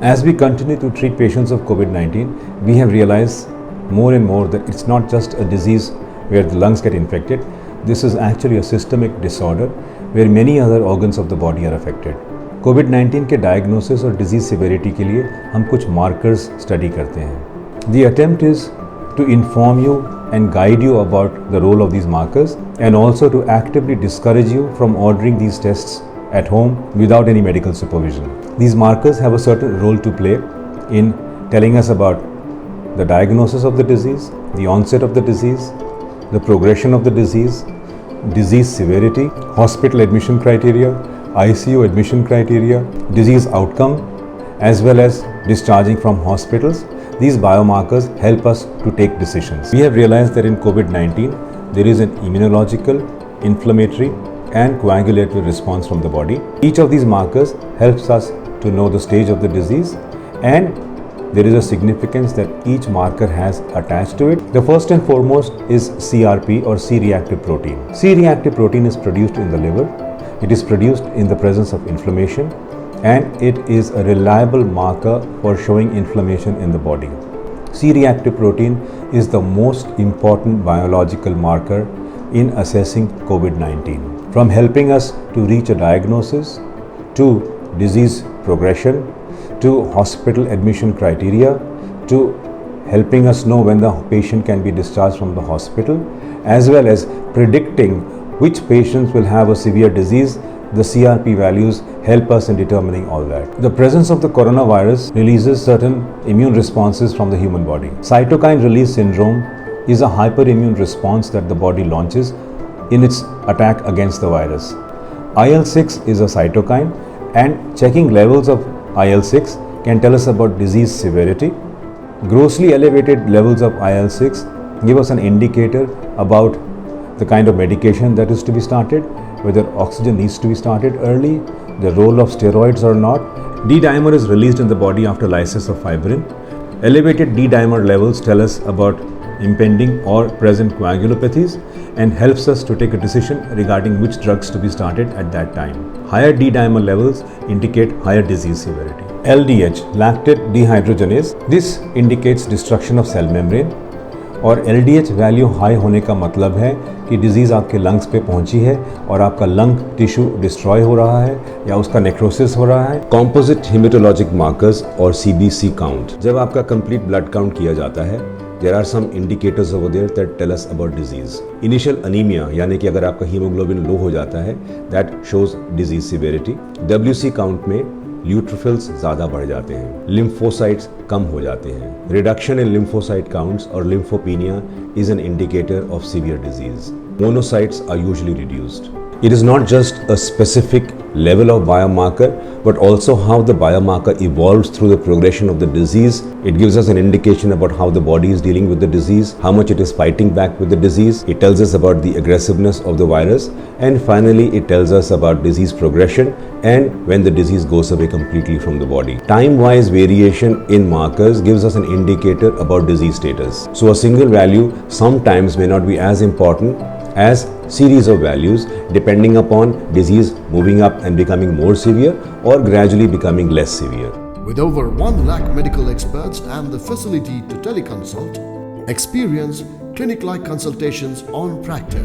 As we continue to treat patients of COVID-19, we have realized more and more that it's not just a disease where the lungs get infected. This is actually a systemic disorder where many other organs of the body are affected. COVID-19 के diagnosis और disease severity के लिए हम कुछ markers study करते हैं. The attempt is to inform you and guide you about the role of these markers and also to actively discourage you from ordering these tests at home without any medical supervision. These markers have a certain role to play in telling us about the diagnosis of the disease, the onset of the disease, the progression of the disease severity, hospital admission criteria, ICU admission criteria, disease outcome, as well as discharging from hospitals. These biomarkers help us to take decisions. We have realized that in COVID-19, there is an immunological, inflammatory, and coagulatory response from the body. Each of these markers helps us to know the stage of the disease, and there is a significance that each marker has attached to it. The first and foremost is CRP or C-reactive protein. C-reactive protein is produced in the liver. It is produced in the presence of inflammation, and it is a reliable marker for showing inflammation in the body. C-reactive protein is the most important biological marker in assessing COVID-19. From helping us to reach a diagnosis, to disease progression, to hospital admission criteria, to helping us know when the patient can be discharged from the hospital, as well as predicting which patients will have a severe disease. The CRP values help us in determining all that. The presence of the coronavirus releases certain immune responses from the human body. Cytokine release syndrome is a hyperimmune response that the body launches in its attack against the virus. IL-6 is a cytokine, and checking levels of IL-6 can tell us about disease severity. Grossly elevated levels of IL-6 give us an indicator about the kind of medication that is to be started, whether oxygen needs to be started early, the role of steroids or not. D-dimer is released in the body after lysis of fibrin. Elevated D-dimer levels tell us about impending or present coagulopathies and helps us to take a decision regarding which drugs to be started at that time. Higher D-dimer levels indicate higher disease severity. LDH, lactate dehydrogenase, this indicates destruction of cell membrane, और LDH value high होने का मतलब है कि disease आपके lungs पे पहुंची है और आपका लंग टिश्यू डिस्ट्रॉय हो रहा है या उसका नेक्रोसिस हो रहा है. कॉम्पोजिट हेमेटोलॉजिक मार्कर्स और CBC काउंट, जब आपका कंप्लीट ब्लड काउंट किया जाता है, there are some indicators over there that tell us about disease. Initial anemia, यानी कि अगर आपका हीमोग्लोबिन लो हो जाता है, that shows disease severity. WC count में ल्यूट्रोफिल्स ज़्यादा बढ़ जाते हैं, लिम्फोसाइट्स कम हो जाते हैं. रिडक्शन इन लिम्फोसाइट काउंट्स और लिम्फोपीनिया is an indicator of severe disease. Monocytes are usually reduced. It is not just a specific level of biomarker, but also how the biomarker evolves through the progression of the disease. It gives us an indication about how the body is dealing with the disease, how much it is fighting back with the disease. It tells us about the aggressiveness of the virus, and finally it tells us about disease progression and when the disease goes away completely from the body. Time-wise variation in markers gives us an indicator about disease status. So a single value sometimes may not be as important as series of values depending upon disease moving up and becoming more severe or gradually becoming less severe. With over 1 lakh medical experts and the facility to teleconsult, experience clinic-like consultations on Practo.